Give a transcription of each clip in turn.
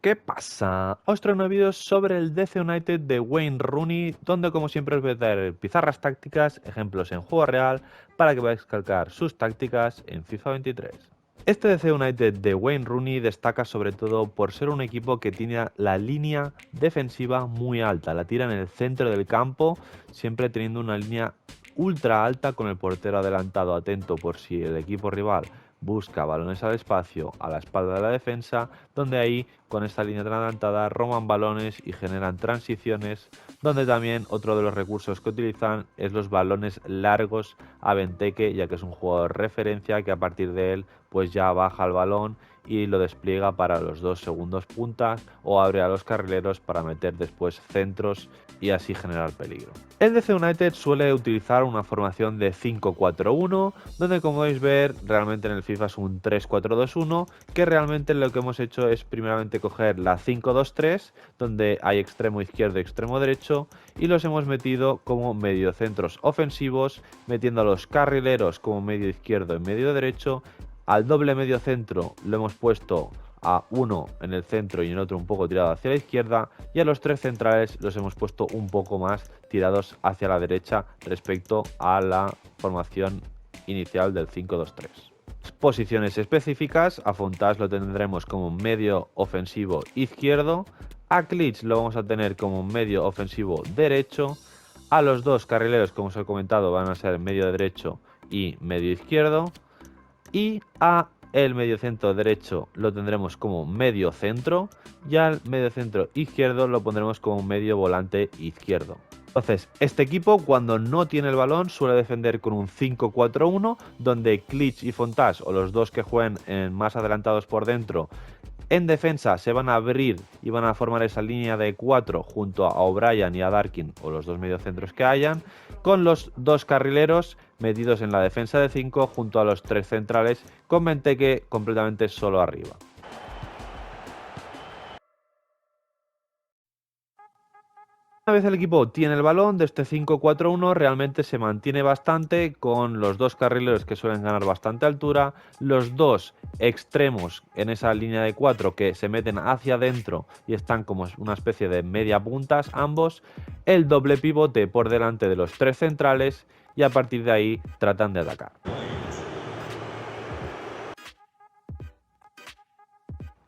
¿Qué pasa? Os traigo un vídeo sobre el DC United de Wayne Rooney, donde como siempre os voy a dar pizarras tácticas, ejemplos en juego real, para que podáis calcar sus tácticas en FIFA 23. Este DC United de Wayne Rooney destaca sobre todo por ser un equipo que tiene la línea defensiva muy alta, la tira en el centro del campo, siempre teniendo una línea ultra alta con el portero adelantado atento por si el equipo rival busca balones al espacio a la espalda de la defensa, donde ahí con esta línea tan adelantada roban balones y generan transiciones, donde también otro de los recursos que utilizan es los balones largos a Benteke, ya que es un jugador de referencia que a partir de él pues ya baja el balón y lo despliega para los dos segundos puntas o abre a los carrileros para meter después centros y así generar peligro. El DC United suele utilizar una formación de 5-4-1, donde como podéis ver realmente en el FIFA es un 3-4-2-1, que realmente lo que hemos hecho es primeramente coger la 5-2-3, donde hay extremo izquierdo y extremo derecho, y los hemos metido como mediocentros ofensivos, metiendo a los carrileros como medio izquierdo y medio derecho. Al doble medio centro lo hemos puesto a uno en el centro y en otro un poco tirado hacia la izquierda, y a los tres centrales los hemos puesto un poco más tirados hacia la derecha respecto a la formación inicial del 5-2-3. Posiciones específicas: a Fontás lo tendremos como medio ofensivo izquierdo, a Klitsch lo vamos a tener como medio ofensivo derecho, a los dos carrileros, como os he comentado, van a ser medio derecho y medio izquierdo, y a el mediocentro derecho lo tendremos como medio centro y al mediocentro izquierdo lo pondremos como medio volante izquierdo. Entonces, este equipo cuando no tiene el balón suele defender con un 5-4-1, donde Klitsch y Fontás, o los dos que jueguen más adelantados por dentro, en defensa se van a abrir y van a formar esa línea de 4 junto a O'Brien y a Darkin, o los dos mediocentros que hayan, con los dos carrileros metidos en la defensa de 5 junto a los tres centrales, con Benteke completamente solo arriba. Una vez el equipo tiene el balón de este 5-4-1, realmente se mantiene bastante con los dos carrileros que suelen ganar bastante altura, los dos extremos en esa línea de 4 que se meten hacia adentro y están como una especie de media puntas ambos, el doble pivote por delante de los tres centrales, y a partir de ahí tratan de atacar.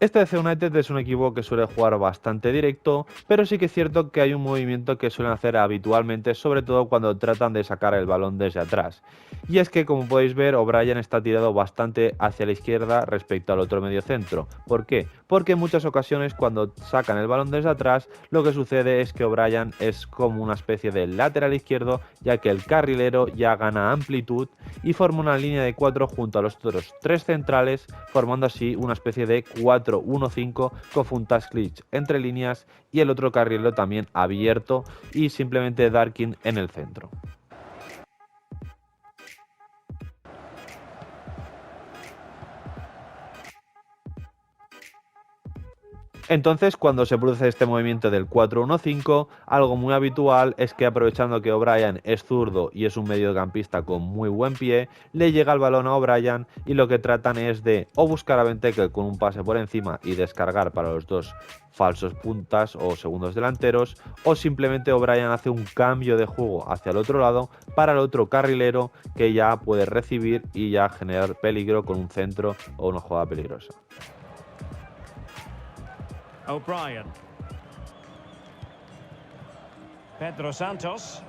Este DC United es un equipo que suele jugar bastante directo, pero sí que es cierto que hay un movimiento que suelen hacer habitualmente, sobre todo cuando tratan de sacar el balón desde atrás. Y es que, como podéis ver, O'Brien está tirado bastante hacia la izquierda respecto al otro mediocentro. ¿Por qué? Porque en muchas ocasiones cuando sacan el balón desde atrás, lo que sucede es que O'Brien es como una especie de lateral izquierdo, ya que el carrilero ya gana amplitud y forma una línea de 4 junto a los otros tres centrales, formando así una especie de 4-1-5 con Fontás, Klitsch entre líneas y el otro carrilero también abierto y simplemente Darkin en el centro. Entonces, cuando se produce este movimiento del 4-1-5, algo muy habitual es que, aprovechando que O'Brien es zurdo y es un mediocampista con muy buen pie, le llega el balón a O'Brien y lo que tratan es de o buscar a Benteke con un pase por encima y descargar para los dos falsos puntas o segundos delanteros, o simplemente O'Brien hace un cambio de juego hacia el otro lado para el otro carrilero, que ya puede recibir y ya generar peligro con un centro o una jugada peligrosa. O'Brien. Pedro Santos.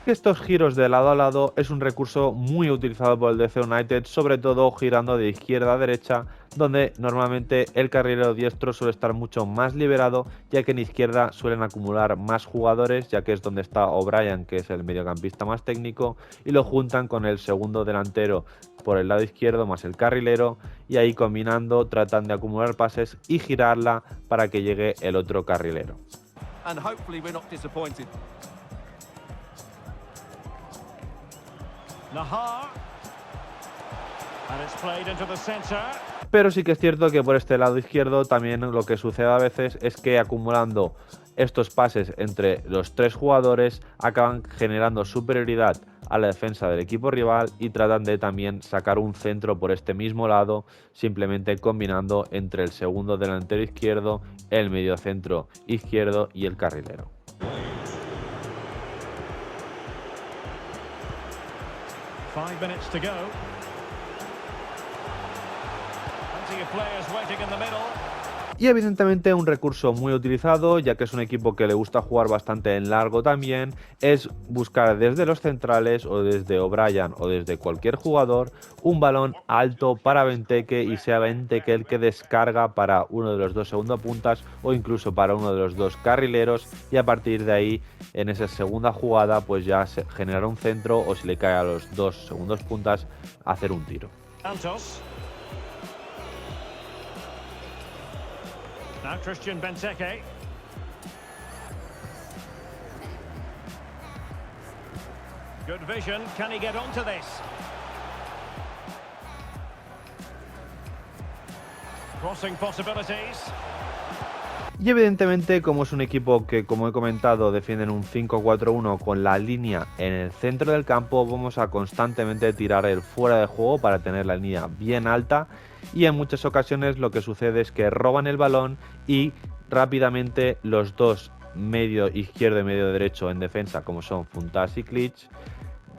Estos giros de lado a lado es un recurso muy utilizado por el DC United, sobre todo girando de izquierda a derecha, donde normalmente el carrilero diestro suele estar mucho más liberado, ya que en izquierda suelen acumular más jugadores, ya que es donde está O'Brien, que es el mediocampista más técnico, y lo juntan con el segundo delantero por el lado izquierdo más el carrilero, y ahí combinando tratan de acumular pases y girarla para que llegue el otro carrilero. Nahar. And it's played into the center. Pero sí que es cierto que por este lado izquierdo también lo que sucede a veces es que acumulando Estos pases entre los tres jugadores acaban generando superioridad a la defensa del equipo rival y tratan de también sacar un centro por este mismo lado, simplemente combinando entre el segundo delantero izquierdo, el mediocentro izquierdo y el carrilero. Five minutes to go. Plenty of players waiting in the middle. Y evidentemente un recurso muy utilizado, ya que es un equipo que le gusta jugar bastante en largo también, es buscar desde los centrales o desde O'Brien o desde cualquier jugador un balón alto para Benteke y sea Benteke el que descarga para uno de los dos segundos puntas o incluso para uno de los dos carrileros, y a partir de ahí en esa segunda jugada pues ya generar un centro o si le cae a los dos segundos puntas hacer un tiro. Santos. Now Christian Benteke. Good vision. Can he get onto this? Crossing possibilities. Y evidentemente, como es un equipo que, como he comentado, defienden un 5-4-1 con la línea en el centro del campo, vamos a constantemente tirar el fuera de juego para tener la línea bien alta, y en muchas ocasiones lo que sucede es que roban el balón y rápidamente los dos, medio izquierdo y medio derecho en defensa, como son Fountas y Clich,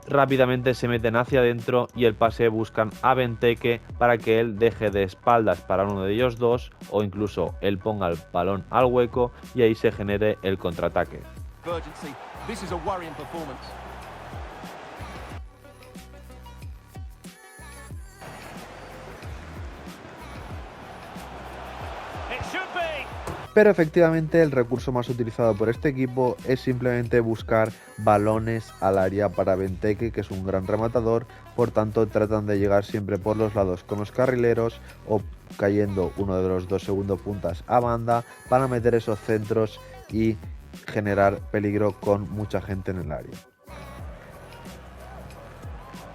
rápidamente se meten hacia adentro y el pase buscan a Benteke para que él deje de espaldas para uno de ellos dos o incluso él ponga el balón al hueco y ahí se genere el contraataque. Pero efectivamente el recurso más utilizado por este equipo es simplemente buscar balones al área para Benteke, que es un gran rematador, por tanto tratan de llegar siempre por los lados con los carrileros o cayendo uno de los dos segundos puntas a banda para meter esos centros y generar peligro con mucha gente en el área.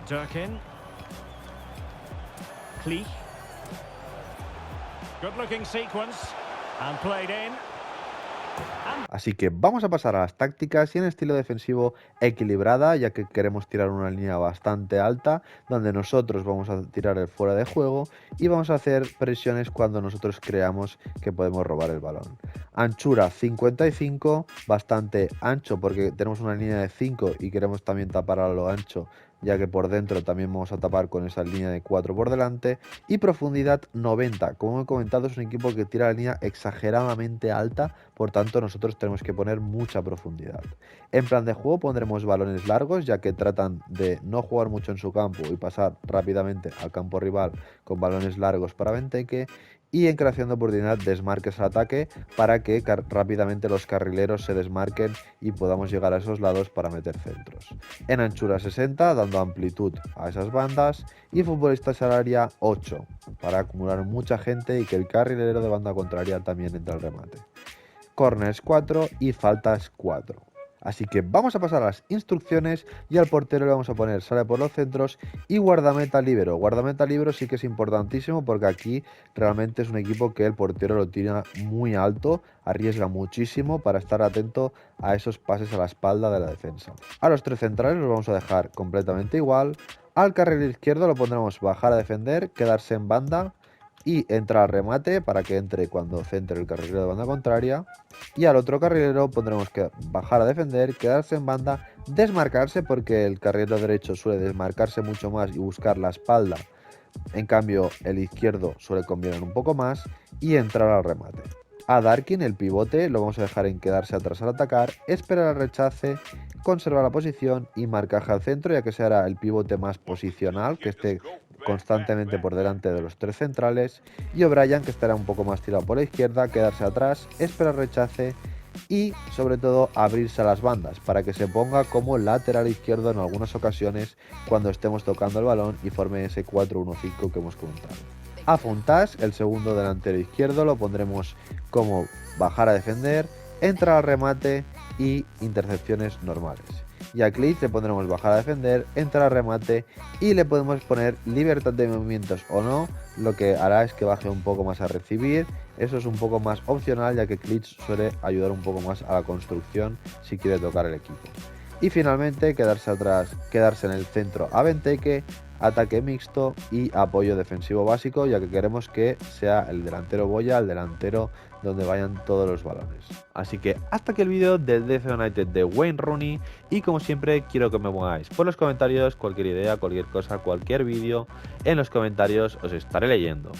Durkin. Clich. Good looking sequence. And played in. Así que vamos a pasar a las tácticas y en estilo defensivo equilibrada, ya que queremos tirar una línea bastante alta donde nosotros vamos a tirar el fuera de juego y vamos a hacer presiones cuando nosotros creamos que podemos robar el balón. Anchura 55, bastante ancho porque tenemos una línea de 5 y queremos también tapar a lo ancho, ya que por dentro también vamos a tapar con esa línea de 4 por delante, y profundidad 90. Como he comentado, es un equipo que tira la línea exageradamente alta, por tanto nosotros tenemos que poner mucha profundidad. En plan de juego pondremos balones largos, ya que tratan de no jugar mucho en su campo y pasar rápidamente al campo rival con balones largos para Benteke, y en creación de oportunidad desmarques al ataque para que rápidamente los carrileros se desmarquen y podamos llegar a esos lados para meter centros. En anchura 60, dando amplitud a esas bandas, y futbolistas al área 8 para acumular mucha gente y que el carrilero de banda contraria también entre al remate. Corners 4 y faltas 4. Así que vamos a pasar a las instrucciones y al portero le vamos a poner sale por los centros y guardameta líbero. Guardameta líbero sí que es importantísimo porque aquí realmente es un equipo que el portero lo tira muy alto, arriesga muchísimo para estar atento a esos pases a la espalda de la defensa. A los tres centrales los vamos a dejar completamente igual. Al carril izquierdo lo pondremos bajar a defender, quedarse en banda y entrar al remate para que entre cuando centre el carrilero de banda contraria, y al otro carrilero pondremos que bajar a defender, quedarse en banda, desmarcarse porque el carrilero derecho suele desmarcarse mucho más y buscar la espalda, en cambio el izquierdo suele combinar un poco más, y entrar al remate. A Durkin, el pivote, lo vamos a dejar en quedarse atrás al atacar, esperar al rechace, conservar la posición y marcaje al centro, ya que será el pivote más posicional, que esté constantemente por delante de los tres centrales, y O'Brien, que estará un poco más tirado por la izquierda, quedarse atrás, esperar rechace y sobre todo abrirse a las bandas para que se ponga como lateral izquierdo en algunas ocasiones cuando estemos tocando el balón y forme ese 4-1-5 que hemos comentado. A Fountas, el segundo delantero izquierdo, lo pondremos como bajar a defender, entrar al remate y intercepciones normales. y a Glitch le pondremos bajar a defender, entrar a remate y le podemos poner libertad de movimientos o no, lo que hará es que baje un poco más a recibir. Eso es un poco más opcional, ya que Glitch suele ayudar un poco más a la construcción si quiere tocar el equipo. Y finalmente quedarse atrás, quedarse en el centro a Benteke, ataque mixto y apoyo defensivo básico, ya que queremos que sea el delantero boya, el delantero donde vayan todos los balones. Así que hasta aquí el vídeo del DC United de Wayne Rooney, y como siempre quiero que me pongáis por los comentarios cualquier idea, cualquier cosa, cualquier vídeo. En los comentarios os estaré leyendo.